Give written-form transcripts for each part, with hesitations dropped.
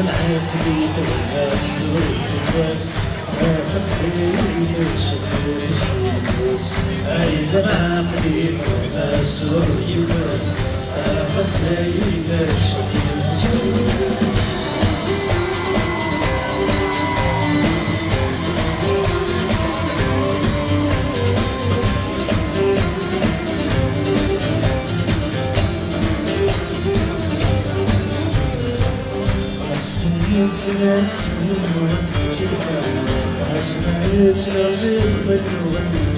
معاك بيت الناس والناس فكريش الناس أيضا معاك بيت الناس والناس فكريش الناس سمعت منك كيفا سمعت راسي مجنون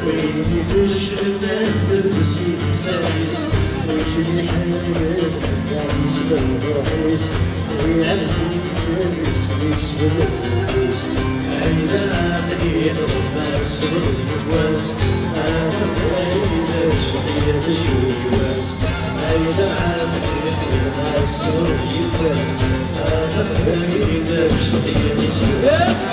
ويني في الشمال نفسي سايس وكل حياة عم يسبب رئيس ويعلمني كويس يكسب الرئيس أين عقلي ربما الصبر يفواز أتبعي الشقية تجي يواز أين عقلي ربما الصبر يفواز أتبعي الشقية تجي يواز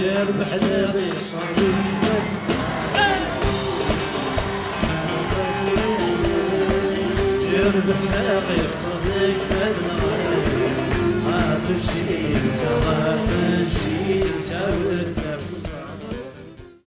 يربح ناقي صديق بدنا ما تشيل سوا